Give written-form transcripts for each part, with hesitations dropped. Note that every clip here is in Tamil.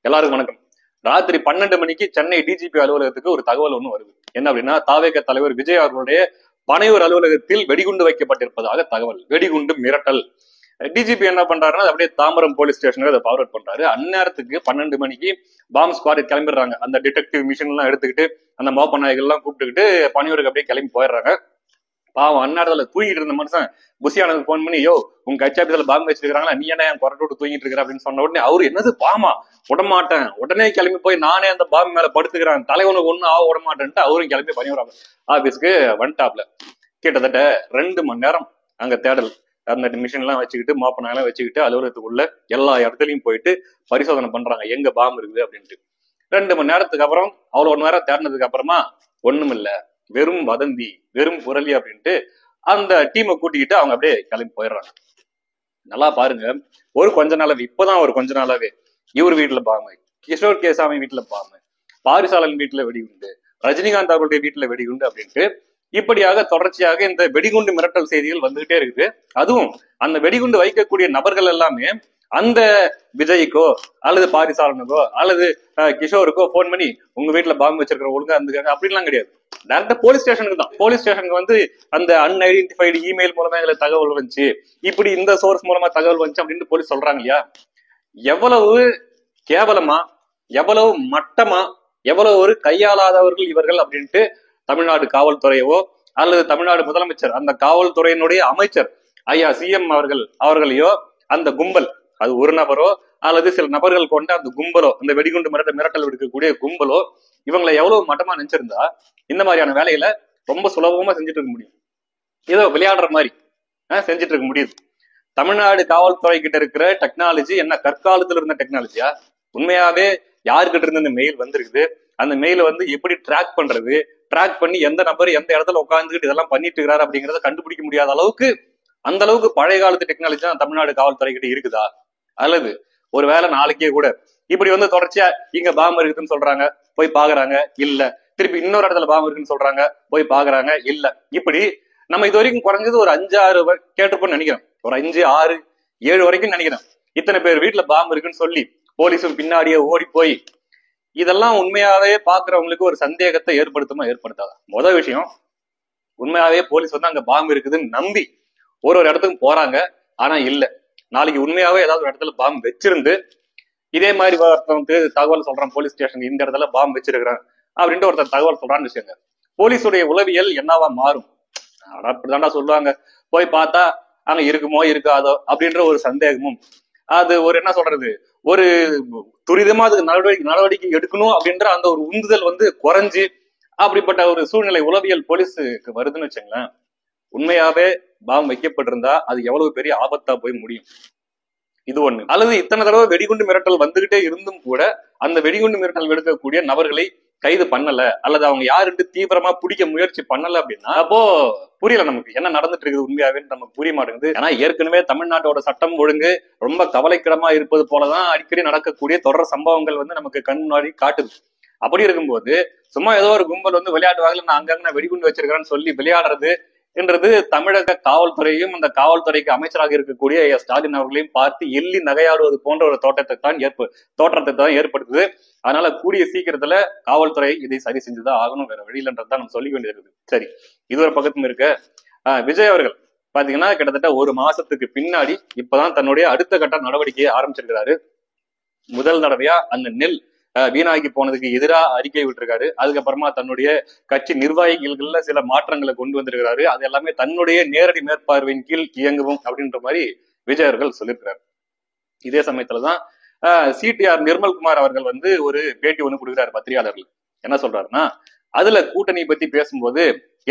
எல்லாருக்கும் வணக்கம். ராத்திரி 12 மணிக்கு சென்னை டிஜிபி அலுவலகத்துக்கு ஒரு தகவல் ஒண்ணு வருது. என்ன அப்படின்னா, தாவேக தலைவர் விஜய் அவர்களுடைய பனையூர் அலுவலகத்தில் வெடிகுண்டு வைக்கப்பட்டிருப்பதாக தகவல். வெடிகுண்டு மிரட்டல். டிஜிபி என்ன பண்றாருன்னா, அப்படியே தாம்பரம் போலீஸ் ஸ்டேஷனுக்கு அதை ஃபார்வர்ட் பண்றாரு. அந்நேரத்துக்கு 12 மணிக்கு பாம் ஸ்குவாட் கிளம்பிடுறாங்க. அந்த டிடெக்டிவ் மிஷின் எல்லாம் எடுத்துக்கிட்டு அந்த மோப்ப நாய்கள் எல்லாம் கூப்பிட்டுக்கிட்டு பனையூருக்கு அப்படியே கிளம்பி போயிடுறாங்க. பாவம் அந்நேரத்துல தூங்கிட்டு இருந்த மனுஷன் புசியானதுக்கு போன் பண்ணி, யோ உங்க கட்சி ஆபீஸ்ல பாம்பு வச்சிருக்காங்களா, நீ என்ன என் கொரட்டை விட்டு தூங்கிட்டு இருக்கிற அப்படின்னு சொன்ன உடனே அவரு என்னது பாமா விடமாட்டேன், உடனே கிளம்பி போய் நானே அந்த பாம்பு மேல படுத்துக்கிறேன், தலைவனுக்கு ஒன்னும் ஆக விடமாட்டேன்ட்டு அவரும் கிளம்பி பணியோர் ஆபீஸ்க்கு வந்துட்டாப்ல. கிட்டத்தட்ட 2 மணி நேரம் அங்க தேடல். அந்த மிஷின் எல்லாம் வச்சுக்கிட்டு மாப்பன எல்லாம் வச்சுக்கிட்டு அலுவலகத்துக்குள்ள எல்லா இடத்துலயும் போயிட்டு பரிசோதனை பண்றாங்க எங்க பாம்பு இருக்குது அப்படின்ட்டு. 2 மணி நேரத்துக்கு அப்புறம் அவ்வளவு 1 நேரம் தேடினதுக்கு அப்புறமா ஒண்ணும் இல்ல, வெறும் வதந்தி, வெறும் புரளி அப்படின்ட்டு அந்த டீமை கூட்டிக்கிட்டு அவங்க அப்படியே கிளம்பி போயிடுறாங்க. நல்லா பாருங்க, கொஞ்ச நாளாவே இப்பதான் கொஞ்ச நாளாவே இவர் வீட்டுல பாம்பு, கிஷோர் கேசாமி வீட்டுல பாம்பு, பாரிசாலன் வீட்டுல வெடிகுண்டு, ரஜினிகாந்த் அவர்களுடைய வீட்டுல வெடிகுண்டு அப்படின்ட்டு இப்படியாக தொடர்ச்சியாக இந்த வெடிகுண்டு மிரட்டல் செய்திகள் வந்துகிட்டே இருக்குது. அதுவும் அந்த வெடிகுண்டு வைக்கக்கூடிய நபர்கள் எல்லாமே அந்த விஜய்க்கோ அல்லது பாரிசாலனுக்கோ அல்லது கிஷோருக்கோ போன் பண்ணி உங்க வீட்டுல பாம்பு வச்சிருக்கிற ஒழுங்கா இருந்துக்காங்க அப்படின்லாம் கிடையாது. டேரக்டா போலீஸ் ஸ்டேஷனுக்கு தான். போலீஸ் ஸ்டேஷனுக்கு வந்து அந்த அன்ஐடென்டிஃபைடு இமெயில் மூலமா எங்களுக்கு தகவல் வந்துச்சு, இப்படி இந்த சோர்ஸ் மூலமா தகவல் வந்துச்சு அப்படின்னு போலீஸ் சொல்றாங்க இல்லையா. எவ்வளவு கேவலமா, எவ்வளவு மட்டமா, எவ்வளவு ஒரு கையாளாதவர்கள் இவர்கள் அப்படின்ட்டு தமிழ்நாடு காவல்துறையவோ அல்லது தமிழ்நாடு முதலமைச்சர் அந்த காவல்துறையினுடைய அமைச்சர் ஐயா சிஎம் அவர்களையோ அந்த கும்பல், அது ஒரு நபரோ அல்லது சில நபர்கள் கொண்ட அந்த கும்பலோ, அந்த வெடிகுண்டு மிரட்டல் விடுக்கக்கூடிய கும்பலோ இவங்களை எவ்வளவு மட்டமா நினைச்சிருந்தா இந்த மாதிரியான வேலையில ரொம்ப சுலபமா செஞ்சுட்டு இருக்க முடியும். ஏதோ விளையாடுற மாதிரி செஞ்சுட்டு இருக்க முடியுது. தமிழ்நாடு காவல்துறை கிட்ட இருக்கிற டெக்னாலஜி என்ன கற்காலத்துல இருந்த டெக்னாலஜியா? உண்மையாவே யாருக்கிட்ட இருந்து இந்த மெயில் வந்திருக்குது, அந்த மெயில வந்து எப்படி ட்ராக் பண்றது, ட்ராக் பண்ணி எந்த நபர் எந்த இடத்துல உட்காந்துக்கிட்டு இதெல்லாம் பண்ணிட்டு இருக்கிறாரு அப்படிங்கறத கண்டுபிடிக்க முடியாத அளவுக்கு அந்த அளவுக்கு பழைய காலத்து டெக்னாலஜி தான் தமிழ்நாடு காவல்துறை கிட்ட இருக்குதா? அல்லது ஒருவேளை நாளைக்கே கூட இப்படி வந்து தொடர்ச்சியா இங்க பாம்பு இருக்குதுன்னு சொல்றாங்க, போய் பாக்குறாங்க இல்ல, திருப்பி இன்னொரு இடத்துல பாம்பு இருக்குன்னு சொல்றாங்க, போய் பாக்குறாங்க இல்ல, இப்படி நம்ம இது வரைக்கும் குறைஞ்சது ஒரு 5-6 கேட்டிருப்போம்னு நினைக்கிறேன். ஒரு 5, 6, 7 வரைக்கும் நினைக்கிறேன். இத்தனை பேர் வீட்டுல பாம்பு இருக்குன்னு சொல்லி போலீஸும் பின்னாடியே ஓடி போய் இதெல்லாம் உண்மையாவே பாக்குறவங்களுக்கு ஒரு சந்தேகத்தை ஏற்படுத்துமா ஏற்படுத்தாதா? முதல் விஷயம், உண்மையாவே போலீஸ் வந்து அங்க பாம்பு இருக்குதுன்னு நம்பி ஒரு இடத்துக்கும் போறாங்க, ஆனா இல்ல, நாளைக்கு உண்மையாவே ஏதாவது ஒரு இடத்துல பாம்பு வச்சிருந்து இதே மாதிரி தகவல் சொல்றான் போலீஸ் ஸ்டேஷன் இந்த இடத்துல பாம்பு வச்சிருக்கிறேன் அப்படின்ட்டு ஒருத்தர் தகவல் சொல்றான்னு வச்சுக்கோங்க. போலீஸுடைய உளவியல் என்னவா மாறும்? அப்படிதான்டா சொல்லுவாங்க. போய் பார்த்தா அங்க இருக்குமோ இருக்காதோ அப்படின்ற ஒரு சந்தேகமும், அது ஒரு என்ன சொல்றது, ஒரு துரிதமா அதுக்கு நடவடிக்கை எடுக்கணும் அப்படின்ற அந்த ஒரு உந்துதல் வந்து குறைஞ்சு அப்படிப்பட்ட ஒரு சூழ்நிலை உளவியல் போலீஸுக்கு வருதுன்னு வச்சுங்களேன். உண்மையாவே பாம்பு வைக்கப்பட்டிருந்தா அது எவ்வளவு பெரிய ஆபத்தா போய் முடியும். இது ஒண்ணு. அல்லது இத்தனை தடவை வெடிகுண்டு மிரட்டல் வந்துகிட்டே இருந்தும் கூட அந்த வெடிகுண்டு மிரட்டல் எடுக்கக்கூடிய நபர்களை கைது பண்ணல அல்லது அவங்க யாருன்னு தீவிரமா பிடிக்க முயற்சி பண்ணல அப்படின்னா அப்போ புரியல நமக்கு என்ன நடந்துட்டு இருக்குது உண்மையாவே நமக்கு புரிய மாட்டேங்குது. ஏன்னா ஏற்கனவே தமிழ்நாட்டோட சட்டம் ஒழுங்கு ரொம்ப கவலைக்கிடமா இருப்பது போலதான் அடிக்கடி நடக்கக்கூடிய தொடர் சம்பவங்கள் வந்து நமக்கு கண் முன்னாடி காட்டுது. அப்படி இருக்கும்போது சும்மா ஏதோ ஒரு கும்பல் வந்து விளையாடுவாங்க, நான் அங்கங்க வெடிகுண்டு வச்சிருக்கிறேன்னு சொல்லி விளையாடுறது என்றது தமிழக காவல்துறையும் அந்த காவல்துறைக்கு அமைச்சராக இருக்கக்கூடிய ஸ்டாலின் அவர்களையும் பார்த்து எள்ளி நகையாடுவது போன்ற ஒரு தோற்றத்தை தான் ஏற்படுத்துது. அதனால கூடிய சீக்கிரத்துல காவல்துறை இதை சரி செஞ்சுதான் ஆகணும், வேற வழியிலன்றதான் நம்ம சொல்லி வேண்டியிருக்குது. சரி, இது ஒரு பக்கத்தும் இருக்க, விஜய் அவர்கள் பாத்தீங்கன்னா கிட்டத்தட்ட 1 மாசத்துக்கு பின்னாடி இப்பதான் தன்னுடைய அடுத்த கட்ட நடவடிக்கையை ஆரம்பிச்சிருக்கிறாரு. முதல் தடவையா அந்த நெல் வீணாகி போனதுக்கு எதிராக அறிக்கை விட்டுருக்காரு. அதுக்கப்புறமா தன்னுடைய கட்சி நிர்வாகிகள்ல சில மாற்றங்களை கொண்டு வந்திருக்கிறாரு. அது எல்லாமே தன்னுடைய நேரடி மேற்பார்வையின் கீழ் இயங்கவும் அப்படின்ற மாதிரி விஜய் அவர்கள் சொல்லியிருக்கிறாரு. இதே சமயத்துலதான் சிடிஆர் நிர்மல்குமார் அவர்கள் வந்து ஒரு பேட்டி ஒண்ணு கொடுக்குறாரு பத்திரிகையாளர்கள். என்ன சொல்றாருன்னா, அதுல கூட்டணி பத்தி பேசும்போது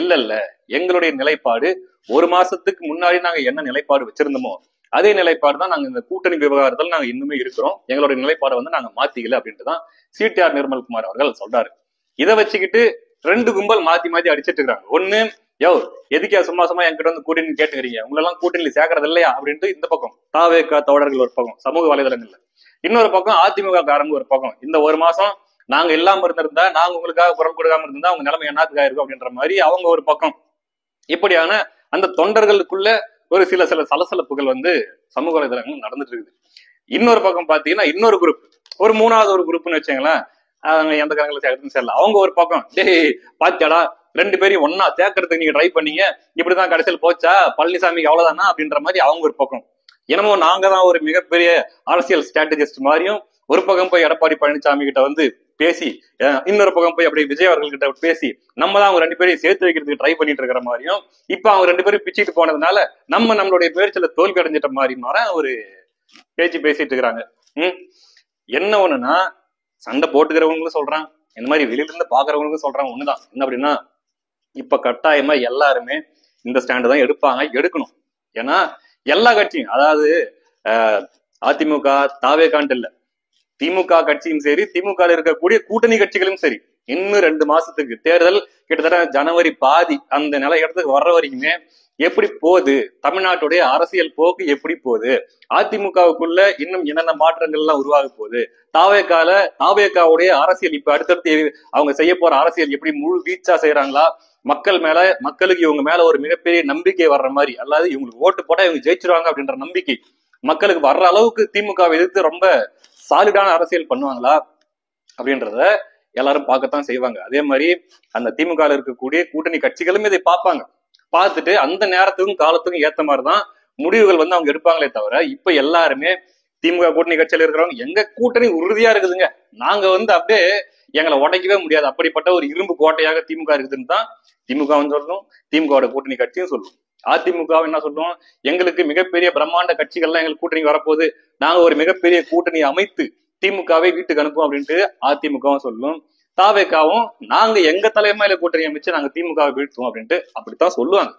இல்ல எங்களுடைய நிலைப்பாடு 1 மாசத்துக்கு முன்னாடி நாங்க என்ன நிலைப்பாடு வச்சிருந்தோமோ அதே நிலைப்பாடு தான் நாங்க இந்த கூட்டணி விவகாரத்தில் நாங்க இன்னுமே இருக்கிறோம், எங்களுடைய நிலைப்பாடை வந்து நாங்க மாத்திக்கல அப்படின்ட்டு தான் சிடிஆர் நிர்மல்குமார் அவர்கள் சொல்றாரு. இதை வச்சுக்கிட்டு 2 கும்பல் மாத்தி அடிச்சிட்டு இருக்காங்க. ஒண்ணு, எதுக்கே சும்மா என்கிட்ட வந்து கூட்டணி கேட்டுக்கிறீங்க, உங்களெல்லாம் கூட்டணி சேர்க்கறது இல்லையா அப்படின்ட்டு இந்த பக்கம் தாவேக தோழர்கள் ஒரு பக்கம் சமூக வலைதளங்கள்ல, இன்னொரு பக்கம் அதிமுக காரங்க ஒரு பக்கம், இந்த 1 மாசம் நாங்க இல்லாம இருந்திருந்தா, நாங்க உங்களுக்காக குரல் கொடுக்காம இருந்தா அவங்க நிலைமை என்னத்துக்காக இருக்கும் அப்படின்ற மாதிரி அவங்க ஒரு பக்கம். இப்படியான அந்த தொண்டர்களுக்குள்ள ஒரு சில சலசலப்புகள் வந்து சமூக வலைதளங்கள் நடந்துட்டு இருக்குது. இன்னொரு பக்கம் பாத்தீங்கன்னா இன்னொரு குரூப் ஒரு மூணாவது ஒரு குரூப்னு வச்சுங்களேன், அவங்க எந்த கணக்குல சேர்க்கறதுன்னு தெரியல. அவங்க ஒரு பக்கம், டேய் பாத்தியாடா 2 பேரையும் ஒன்னா சேர்க்கறதுக்கு நீங்க ட்ரை பண்ணீங்க, இப்படிதான் கடைசியில் போச்சா, பழனிசாமிக்கு அவ்வளவுதானா அப்படின்ற மாதிரி அவங்க ஒரு பக்கம். என்னமோ நாங்க தான் ஒரு மிகப்பெரிய அரசியல் ஸ்ட்ராட்டஜிஸ்ட் மாதிரியும் ஒரு பக்கம் போய் எடப்பாடி பழனிசாமி கிட்ட வந்து பேசி, இன்னொரு பக்கம் போய் அப்படியே விஜய் அவர்கள் கிட்ட பேசி நம்ம தான் அவங்க 2 பேரையும் சேர்த்து வைக்கிறதுக்கு ட்ரை பண்ணிட்டு இருக்கிற மாதிரியும், இப்ப அவங்க 2 பேரும் பிச்சுட்டு போனதுனால நம்மளுடைய பேர்ச்சில தோல்வி அடைஞ்சிட்ட மாதிரி ஒரு பேச்சு பேசிட்டு இருக்கிறாங்க. என்ன ஒண்ணுன்னா, சண்டை போட்டுக்கிறவங்களுக்கும் சொல்றான், இந்த மாதிரி வெளியில இருந்து பாக்குறவங்களுக்கும் சொல்றான் ஒண்ணுதான், என்ன அப்படின்னா இப்ப கட்டாயமா எல்லாருமே இந்த ஸ்டாண்டு தான் எடுப்பாங்க, எடுக்கணும். ஏன்னா எல்லா கட்சியும், அதாவது அதிமுக தாவேகான்ட்டு இல்ல, திமுக கட்சியும் சரி, திமுக இருக்கக்கூடிய கூட்டணி கட்சிகளும் சரி, இன்னும் 2 மாசத்துக்கு தேர்தல் கிட்டத்தட்ட ஜனவரி பாதி அந்த நிலை இடத்துக்கு வர்ற வரைக்குமே எப்படி போகுது, தமிழ்நாட்டுடைய அரசியல் போக்கு எப்படி போகுது, அதிமுகவுக்குள்ள இன்னும் என்னென்ன மாற்றங்கள் எல்லாம் உருவாக போகுது, தாவேகாவுடைய அரசியல் இப்ப அடுத்தடுத்து அவங்க செய்ய போற அரசியல் எப்படி முழு வீச்சா செய்யறாங்களா, மக்களுக்கு இவங்க மேல ஒரு மிகப்பெரிய நம்பிக்கை வர்ற மாதிரி, அல்லாது இவங்களுக்கு ஓட்டு போட்டா இவங்க ஜெயிச்சிருவாங்க அப்படின்ற நம்பிக்கை மக்களுக்கு வர்ற அளவுக்கு திமுக எதிர்த்து ரொம்ப சாலிடான அரசியல் பண்ணுவாங்களா அப்படின்றத எல்லாரும் பார்க்கத்தான் செய்வாங்க. அதே மாதிரி அந்த திமுக இருக்கக்கூடிய கூட்டணி கட்சிகளும் இதை பார்ப்பாங்க. பார்த்துட்டு அந்த நேரத்துக்கும் காலத்துக்கும் ஏத்த மாதிரிதான் முடிவுகள் அவங்க எடுப்பாங்களே தவிர, இப்ப எல்லாருமே திமுக கூட்டணி கட்சியில இருக்கிறவங்க எங்க கூட்டணி உறுதியா இருக்குதுங்க, நாங்க அப்படியே எங்களை உடைக்கவே முடியாது, அப்படிப்பட்ட ஒரு இரும்பு கோட்டையாக திமுக இருக்குதுன்னு தான் திமுகவும் சொல்லணும், திமுக கூட்டணி கட்சியும் சொல்லும். அதிமுக என்ன சொல்லும், எங்களுக்கு மிகப்பெரிய பிரம்மாண்ட கட்சிகள்லாம் எங்களுக்கு கூட்டணி வரப்போகுது, நாங்க ஒரு மிகப்பெரிய கூட்டணி அமைத்து திமுகவை வீட்டுக்கு அனுப்புவோம் அப்படின்ட்டு அதிமுகவும் சொல்லும். தாவேகாவும் நாங்க எங்க தலைமையில கூட்டணி அமைச்சு நாங்க திமுகவை வீழ்த்துவோம் அப்படின்ட்டு அப்படித்தான் சொல்லுவாங்க.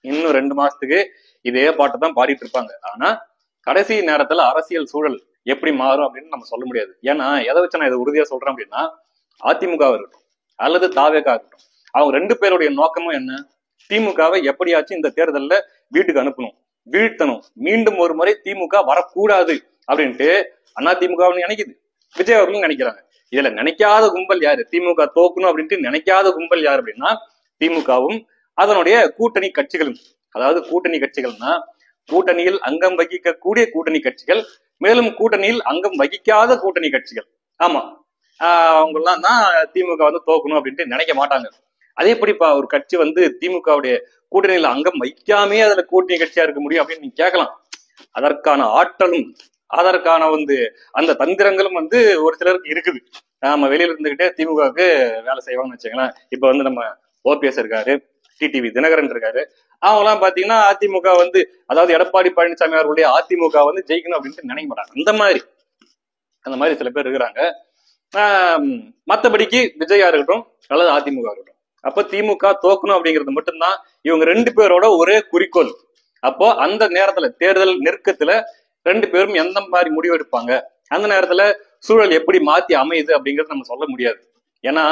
இன்னும் 2 மாசத்துக்கு இதே பாட்டை தான் பாடிட்டு இருப்பாங்க. ஆனா கடைசி நேரத்துல அரசியல் சூழல் எப்படி மாறும் அப்படின்னு நம்ம சொல்ல முடியாது. ஏன்னா எதை வச்சு நான் இதை உறுதியா சொல்றேன் அப்படின்னா, அதிமுக இருக்கட்டும் அல்லது தாவேகா இருக்கட்டும், அவங்க 2 பேருடைய நோக்கமும் என்ன, திமுகவை எப்படியாச்சும் இந்த தேர்தல்ல வீட்டுக்கு அனுப்பணும், வீழ்த்தணும், மீண்டும் ஒரு முறை திமுக வரக்கூடாது அப்படின்ட்டு அதிமுக நினைக்குது, விஜய் அவர்களும் நினைக்கிறாங்க. இதுல நினைக்காத கும்பல் யாரு, திமுக தோக்கணும் அப்படின்ட்டு நினைக்காத கும்பல் யாரு அப்படின்னா திமுகவும் அதனுடைய கூட்டணி கட்சிகளும். அதாவது கூட்டணி கட்சிகள்னா கூட்டணியில் அங்கம் வகிக்கக்கூடிய கூட்டணி கட்சிகள், மேலும் கூட்டணியில் அங்கம் வகிக்காத கூட்டணி கட்சிகள். ஆமா, அவங்க எல்லாம் தான் திமுக தோக்கணும் அப்படின்ட்டு நினைக்க மாட்டாங்க. அதே எப்படிப்பா ஒரு கட்சி திமுகவுடைய கூட்டணியில அங்கம் வைக்காமே அதுல கூட்டணி கட்சியா இருக்க முடியும் அப்படின்னு நீங்க கேட்கலாம். அதற்கான ஆற்றலும் அதற்கான அந்த தந்திரங்களும் ஒரு சிலருக்கு இருக்குது. நம்ம வெளியில இருந்துகிட்டே திமுகவுக்கு வேலை செய்வாங்கன்னு வச்சுக்கலாம். இப்ப நம்ம ஓபிஎஸ் இருக்காரு, டிடிவி தினகரன் இருக்காரு, அவங்க எல்லாம் பாத்தீங்கன்னா அதிமுக அதாவது எடப்பாடி பழனிசாமி அவர்களுடைய அதிமுக ஜெயிக்கணும் அப்படின்ட்டு நினைக்க மாட்டாங்க. அந்த மாதிரி சில பேர் இருக்கிறாங்க. மத்தபடிக்கு விஜயா இருக்கட்டும் அல்லது அதிமுக இருக்கட்டும், அப்ப திமுக தோக்கணும் அப்படிங்கிறது மட்டும்தான் இவங்க 2 பேரோட ஒரே குறிக்கோள். அப்போ அந்த நேரத்துல தேர்தல் நெருக்கத்துல 2 பேரும் எந்த மாதிரி முடிவு எடுப்பாங்க, அந்த நேரத்துல சூழல் எப்படி மாத்தி அமையுது அப்படிங்கறது நம்ம சொல்ல முடியாது. ஏன்னா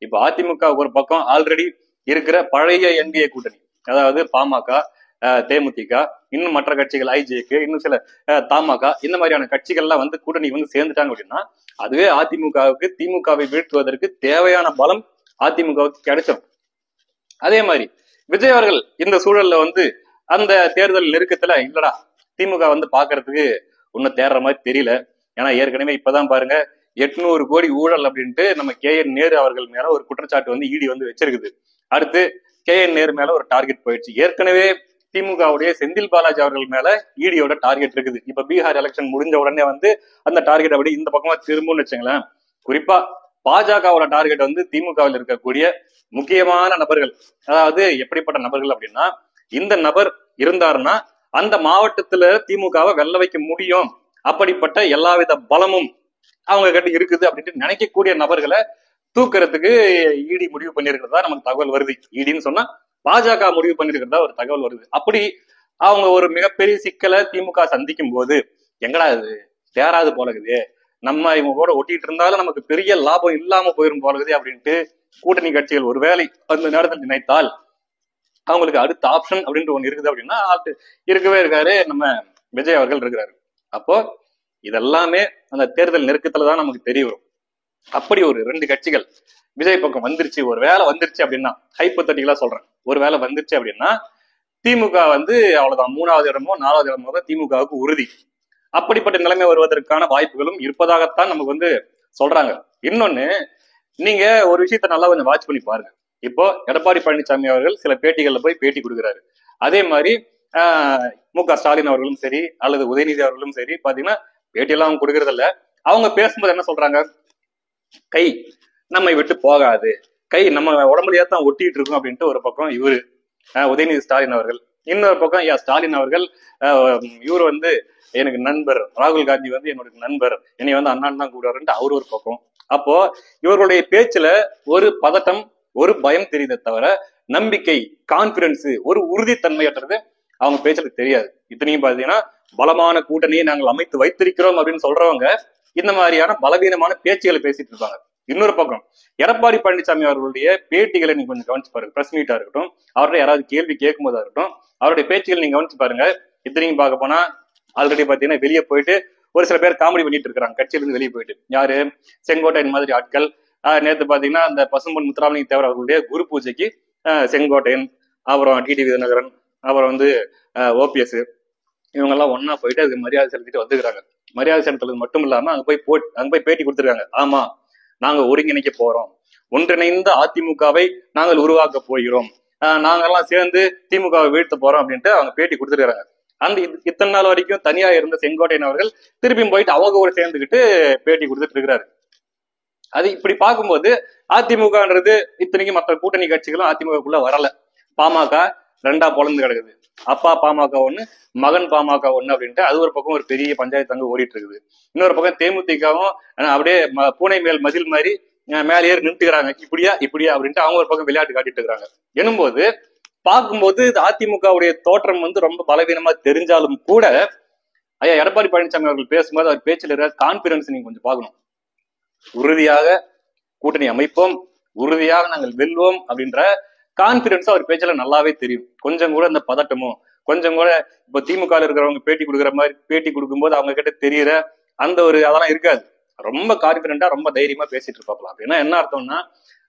இப்ப அதிமுக ஒரு பக்கம் ஆல்ரெடி இருக்கிற பழைய என்டிஏ கூட்டணி, அதாவது பாமக, தேமுதிக, இன்னும் மற்ற கட்சிகள், ஐஜேக்கு, இன்னும் சில தமாக, இந்த மாதிரியான கட்சிகள்லாம் கூட்டணி சேர்ந்துட்டாங்க அப்படின்னா அதுவே அதிமுகவுக்கு திமுகவை வீழ்த்துவதற்கு தேவையான பலம் அதிமுகவுக்கு கிடைச்சிடும். அதே மாதிரி விஜய் அவர்கள் இந்த சூழல்ல அந்த தேர்தல் நெருக்கத்துல இல்லடா திமுக பாக்குறதுக்கு ஒன்னும் தேர்ற மாதிரி தெரியல, ஏன்னா ஏற்கனவே இப்பதான் பாருங்க 800 கோடி ஊழல் அப்படின்ட்டு நம்ம KN நேரு அவர்கள் மேல ஒரு குற்றச்சாட்டு இடி வச்சிருக்குது. அடுத்து KN நேரு மேல ஒரு டார்கெட் போயிடுச்சு. ஏற்கனவே திமுகவுடைய செந்தில் பாலாஜி அவர்கள் மேல இடியோட டார்கெட் இருக்குது. இப்ப பீகார் எலெக்ஷன் முடிஞ்ச உடனே அந்த டார்கெட் அப்படி இந்த பக்கமா திரும்பும்னு வச்சுங்களேன். குறிப்பா பாஜகவோட டார்கெட் திமுகவில் இருக்கக்கூடிய முக்கியமான நபர்கள், அதாவது எப்படிப்பட்ட நபர்கள் அப்படின்னா, இந்த நபர் இருந்தாருன்னா அந்த மாவட்டத்துல திமுகவை வெல்ல வைக்க முடியும், அப்படிப்பட்ட எல்லாவித பலமும் அவங்க கிட்ட இருக்குது அப்படின்ட்டு நினைக்கக்கூடிய நபர்களை தூக்குறதுக்கு இடி முடிவு பண்ணிருக்கிறதா நமக்கு தகவல் வருது. இடின்னு சொன்னா பாஜக முடிவு பண்ணிருக்கிறதா ஒரு தகவல் வருது. அப்படி அவங்க ஒரு மிகப்பெரிய சிக்கலை திமுக சந்திக்கும் போது, எங்கடா இது தேராது போலகுது, நம்ம இவங்க கூட ஒட்டிட்டு இருந்தாலும் நமக்கு பெரிய லாபம் இல்லாம போயிரும் போலகுது அப்படின்ட்டு கூட்டணி கட்சிகள் ஒருவேளை அந்த நேரத்தில் நினைத்தால் அவங்களுக்கு அடுத்த ஆப்ஷன் அப்படின்ட்டு ஒண்ணு இருக்குது அப்படின்னா இருக்கவே இருக்காரு நம்ம விஜய் அவர்கள் இருக்கிறாரு. அப்போ இதெல்லாமே அந்த தேர்தல் நெருக்கத்துலதான் நமக்கு தெரிய வரும். அப்படி ஒரு 2 கட்சிகள் விஜய் பக்கம் வந்துருச்சு, ஒரு வேலை வந்துருச்சு அப்படின்னா, ஹைப்போதெட்டிக்கலா சொல்றேன், ஒரு வேலை வந்துருச்சு அப்படின்னா திமுக அவ்வளவுதான் 3வது இடமோ 4வது இடமோ தான் திமுகவுக்கு உறுதி. அப்படிப்பட்ட நிலைமை வருவதற்கான வாய்ப்புகளும் இருப்பதாகத்தான் நமக்கு வந்து சொல்றாங்க. இன்னொன்னு, நீங்க ஒரு விஷயத்த நல்லா கொஞ்சம் வாட்ச் பண்ணி பாருங்க. இப்போ எடப்பாடி பழனிசாமி அவர்கள் சில பேட்டிகள்ல போய் பேட்டி கொடுக்குறாரு. அதே மாதிரி மு.க. ஸ்டாலின் அவர்களும் சரி அல்லது உதயநிதி அவர்களும் சரி பாத்தீங்கன்னா பேட்டியெல்லாம் அவங்க கொடுக்கறது இல்ல. அவங்க பேசும்போது என்ன சொல்றாங்க, கை நம்மை விட்டு போகாது, கை நம்ம உடம்புலயே தான் ஒட்டிட்டு இருக்கும் அப்படின்ட்டு ஒரு பக்கம் இவரு உதயநிதி ஸ்டாலின் அவர்கள், இன்னொரு பக்கம் ஸ்டாலின் அவர்கள் இவரு வந்து எனக்கு நண்பர், ராகுல் காந்தி வந்து என்னோட நண்பர், என்னை வந்து அண்ணான் தான் கூடுவாருன்ட்டு அவரு ஒரு பக்கம். அப்போ இவர்களுடைய பேச்சுல ஒரு பதட்டம், ஒரு பயம் தெரியுதே தவிர நம்பிக்கை, கான்பிடன்ஸ், ஒரு உறுதித்தன்மையற்றது அவங்க பேச்சுல தெரியாது. இத்தனையும் பாத்தீங்கன்னா பலமான கூட்டணியை நாங்கள் அமைத்து வைத்திருக்கிறோம் அப்படின்னு சொல்றவங்க இந்த மாதிரியான பலவீனமான பேச்சுகளை பேசிட்டு இருப்பாங்க. இன்னொரு பக்கம் எடப்பாடி பழனிசாமி அவர்களுடைய பேட்டிகளை நீங்க கொஞ்சம் கவனிச்சு பாருங்க. பிரஸ் மீட்டா இருக்கட்டும், அவர்கிட்ட யாராவது கேள்வி கேட்கும் போதா இருக்கட்டும், அவருடைய பேச்சுகளை நீங்க கவனிச்சு பாருங்க. இத்தனையும் பார்க்க போனா ஆல்ரெடி பாத்தீங்கன்னா வெளியே போயிட்டு ஒரு சில பேர் காமெடி பண்ணிட்டு இருக்காங்க கட்சியில இருந்து வெளியே போயிட்டு. யாரு? செங்கோட்டையன் மாதிரி ஆட்கள். நேற்று பாத்தீங்கன்னா அந்த பசும்பொன் முத்துராமலிங்க தேவர் அவர்களுடைய குரு பூஜைக்கு செங்கோட்டையன், அப்புறம் டிடிவி தினகரன், அப்புறம் வந்து ஓபிஎஸ், இவங்க எல்லாம் ஒன்னா போயிட்டு அதுக்கு மரியாதை செலுத்திட்டு வந்துக்கிறாங்க. மரியாதை செலுத்துறது மட்டும் இல்லாம அங்க போய் பேட்டி கொடுத்துருக்காங்க. ஆமா, நாங்க ஒருங்கிணைக்க போறோம், ஒன்றிணைந்த அதிமுகவை நாங்கள் உருவாக்க போகிறோம், நாங்கெல்லாம் சேர்ந்து திமுகவை வீழ்த்த போறோம் அப்படின்ட்டு அவங்க பேட்டி கொடுத்துருக்காங்க. அந்த இத்தனை நாள் வரைக்கும் தனியா இருந்த செங்கோட்டையன் அவர்கள் திருப்பியும் போயிட்டு அவங்க கூட சேர்ந்துக்கிட்டு பேட்டி கொடுத்துட்டு இருக்கிறாரு. அது இப்படி பார்க்கும்போது அதிமுகன்றது இத்தனைக்கும் மற்ற கூட்டணி கட்சிகளும் அதிமுகக்குள்ள வரல. பாமக ரெண்டா பொழந்து கிடக்குது. அப்பா பாமக ஒண்ணு, மகன் பாமக ஒண்ணு அப்படின்ட்டு அது ஒரு பக்கம் ஒரு பெரிய பஞ்சாயத்து அங்க ஓடிட்டு இருக்குது. இன்னொரு பக்கம் தேமுதிகவும் அப்படியே பூனை மேல் மதில் மாதிரி மேலே ஏறி நின்றுக்கிறாங்க. இப்படியா இப்படியா அப்படின்ட்டு அவங்க ஒரு பக்கம் விளையாட்டு காட்டிட்டு இருக்கிறாங்க. எனும்போது பார்க்கும்போது அதிமுகவுடைய தோற்றம் வந்து ரொம்ப பலவீனமா தெரிஞ்சாலும் கூட ஐயா எடப்பாடி பழனிசாமி அவர்கள் பேசும்போது அவர் பேச்சில் இருக்கிற கான்பிடன்ஸ் நீங்க கொஞ்சம் பார்க்கணும். உறுதியாக கூட்டணி அமைப்போம், உறுதியாக நாங்கள் வெல்வோம் அப்படின்ற கான்பிடன்ஸ் அவர் பேச்சில நல்லாவே தெரியும். கொஞ்சம் கூட அந்த பதட்டமோ, கொஞ்சம் கூட இப்ப திமுக இருக்கிறவங்க பேட்டி கொடுக்குற மாதிரி பேட்டி கொடுக்கும்போது அவங்க கிட்ட தெரியற அந்த ஒரு அதெல்லாம் இருக்காது. ரொம்ப கான்பிடண்டா ரொம்ப தைரியமா பேசிட்டு இருப்பாப்ல. அப்படின்னா என்ன அர்த்தம்னா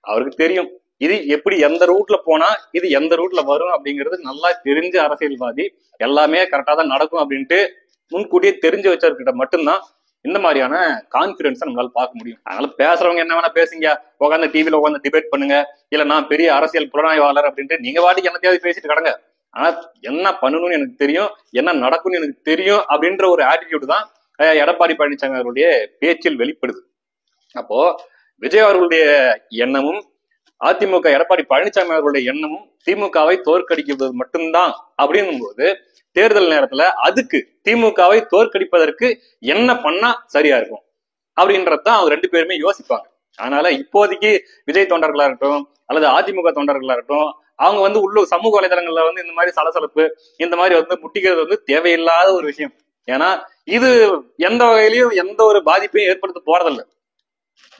அவருக்கு தெரியும் இது எப்படி எந்த ரூட்ல போனா இது எந்த ரூட்ல வரும் அப்படிங்கிறது நல்லா தெரிஞ்ச அரசியல்வாதி. எல்லாமே கரெக்டா தான் நடக்கும் அப்படின்ட்டு முன்கூட்டியே தெரிஞ்சு வச்சவர்கிட்ட மட்டும்தான் இந்த மாதிரியான கான்பிடன்ஸை நம்மளால பார்க்க முடியும். அதனால பேசுறவங்க என்ன வேணா பேசுங்க, உட்காந்து டிவில உட்காந்து டிபேட் பண்ணுங்க, இல்ல நான் பெரிய அரசியல் புலனாய்வாளர் அப்படின்ட்டு நீங்க வாட்டிக்கு என்னத்தையாவது பேசிட்டு கிடங்க. ஆனா என்ன பண்ணணும்னு எனக்கு தெரியும், என்ன நடக்கும்னு எனக்கு தெரியும் அப்படின்ற ஒரு ஆட்டிடியூட் தான் எடப்பாடி பழனிசாமி அவர்களுடைய பேச்சில் வெளிப்படுது. அப்போ விஜய் அவர்களுடைய எண்ணமும் அதிமுக எடப்பாடி பழனிசாமி அவர்களுடைய எண்ணமும் திமுகவை தோற்கடிக்கிறது மட்டும்தான் அப்படின்னும் போது தேர்தல் நேரத்துல அதுக்கு திமுகவை தோற்கடிப்பதற்கு என்ன பண்ணா சரியா இருக்கும் அப்படின்றதான் அவங்க ரெண்டு பேருமே யோசிப்பாங்க. அதனால இப்போதைக்கு விஜய் தொண்டர்களா இருக்கட்டும் அல்லது அதிமுக தொண்டர்களா இருக்கட்டும், அவங்க வந்து உள்ள சமூக வலைதளங்கள்ல வந்து இந்த மாதிரி சலசலப்பு இந்த மாதிரி வந்து முட்டிக்கிறது வந்து தேவையில்லாத ஒரு விஷயம். ஏன்னா இது எந்த வகையிலையும் எந்த ஒரு பாதிப்பையும் ஏற்படுத்த போறதில்லை.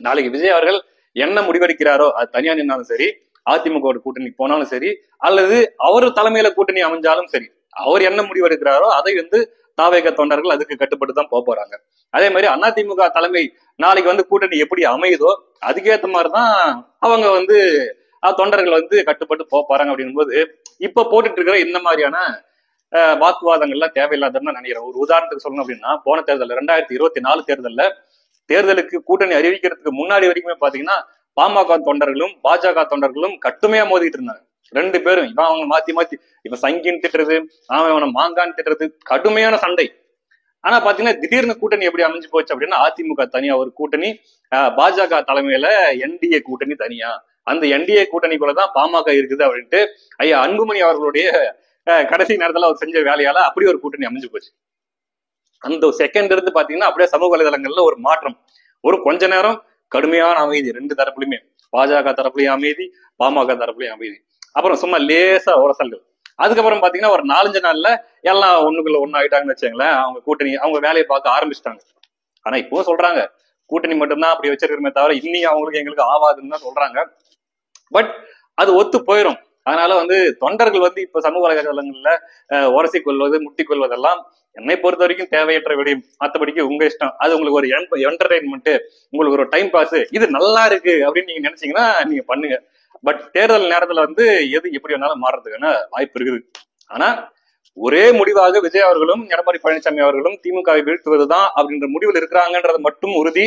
நாளைக்கு விஜய் அவர்கள் என்ன முடிவெடுக்கிறாரோ அது தனியா நின்னாலும் சரி, அதிமுக கூட்டணி போனாலும் சரி, அல்லது அவரு தலைமையில கூட்டணி அமைஞ்சாலும் சரி, அவர் என்ன முடிவெடுக்கிறாரோ அதை வந்து தாவேக தொண்டர்கள் அதுக்கு கட்டுப்பட்டு தான் போறாங்க. அதே மாதிரி அதிமுக தலைமை நாளைக்கு வந்து கூட்டணி எப்படி அமையுதோ அதுக்கேற்ற மாதிரிதான் அவங்க வந்து தொண்டர்கள் வந்து கட்டுப்பட்டு போறாங்க. அப்படின்னும் போது இப்ப போட்டுட்டு இருக்கிற இந்த மாதிரியான வாக்குவாதங்கள்லாம் தேவையில்லாதன்னு நினைக்கிறேன். ஒரு உதாரணத்துக்கு சொல்லணும் அப்படின்னா, போன தேர்தல் 2024 தேர்தலுக்கு கூட்டணி அறிவிக்கிறதுக்கு முன்னாடி வரைக்குமே பாத்தீங்கன்னா பாமக தொண்டர்களும் பாஜக தொண்டர்களும் கட்டுமையா மோதிட்டு இருந்தாங்க. ரெண்டு பேரும் இவன் அவங்க மாத்தி இவன் சங்கின்னு திட்டுறது, அவனை மாங்கான்னு திட்டுறது, கடுமையான சண்டை. ஆனா பாத்தீங்கன்னா திடீர்னு கூட்டணி எப்படி அமைஞ்சு போச்சு அப்படின்னா, அதிமுக தனியா ஒரு கூட்டணி, பாஜக தலைமையில என்டிஏ கூட்டணி தனியா, அந்த என்டிஏ கூட்டணிக்குள்ளதான் பாமக இருக்குது அப்படின்ட்டு ஐயா அன்புமணி அவர்களுடைய கடைசி நேரத்துல அவர் செஞ்ச வேலையால அப்படி ஒரு கூட்டணி அமைஞ்சு போச்சு. அந்த செகண்ட் இருந்து பாத்தீங்கன்னா அப்படியே சமூக வலைதளங்கள்ல ஒரு மாற்றம். ஒரு கொஞ்ச நேரம் கடுமையான அமைதி, ரெண்டு தரப்புலையுமே, பாஜக தரப்புலையும் அமைதி, பாமக தரப்புலையும் அமைதி. அப்புறம் சும்மா லேசா உரசல்கள். அதுக்கப்புறம் பாத்தீங்கன்னா ஒரு 4-5 நாள்ல எல்லாம் ஒண்ணுக்குள்ள ஒண்ணு ஆயிட்டாங்கன்னு வச்சுங்களேன். அவங்க கூட்டணி அவங்க வேலையை பார்க்க ஆரம்பிச்சிட்டாங்க. ஆனா இப்போ சொல்றாங்க கூட்டணி மட்டும்தான் அப்படி வச்சிருக்கிறமே தவிர இன்னைக்கு அவங்களுக்கு எங்களுக்கு ஆவாதுன்னு தான் சொல்றாங்க. பட் அது ஒத்து போயிடும். அதனால வந்து தொண்டர்கள் வந்து இப்ப சமூக வலைதளங்கள்ல உரசி கொள்வது, முட்டி கொள்வதெல்லாம் என்னை பொறுத்த வரைக்கும் தேவையற்ற விடையும். மற்றபடிக்கு உங்க இஷ்டம். அது உங்களுக்கு ஒரு என்டர்டைன்மெண்ட், உங்களுக்கு ஒரு டைம் பாஸ், இது நல்லா இருக்கு அப்படின்னு நீங்க நினைச்சீங்கன்னா நீங்க பண்ணுங்க. பட் தேர்தல் நேரத்துல வந்து எது எப்படி வேணாலும் மாறுறதுக்கான வாய்ப்பு இருக்குது. ஆனா ஒரே முடிவாக விஜய் அவர்களும் எடப்பாடி பழனிசாமி அவர்களும் திமுகவை வீழ்த்துவதுதான் அப்படின்ற முடிவில் இருக்கிறாங்கன்றது மட்டும் உறுதி.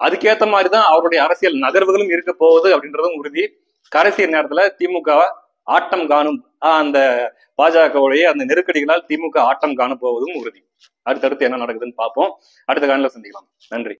அதுக்கேற்ற மாதிரிதான் அவருடைய அரசியல் நகர்வுகளும் இருக்க போகுது அப்படின்றதும் உறுதி. கடைசி நேரத்துல திமுக ஆட்டம் காணும், அந்த பாஜகவுடைய அந்த நெருக்கடிகளால் திமுக ஆட்டம் காண போவதும் உறுதி. அடுத்தடுத்து என்ன நடக்குதுன்னு பார்ப்போம். அடுத்த காலையில சந்திக்கலாம். நன்றி.